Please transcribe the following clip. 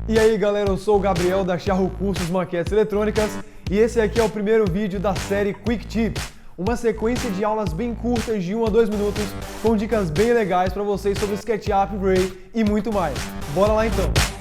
E aí galera, eu sou o Gabriel da Charro Cursos Maquetes Eletrônicas e esse aqui é o primeiro vídeo da série Quick Tips, uma sequência de aulas bem curtas de 1 a 2 minutos com dicas bem legais para vocês sobre SketchUp, Ray e muito mais. Bora lá então!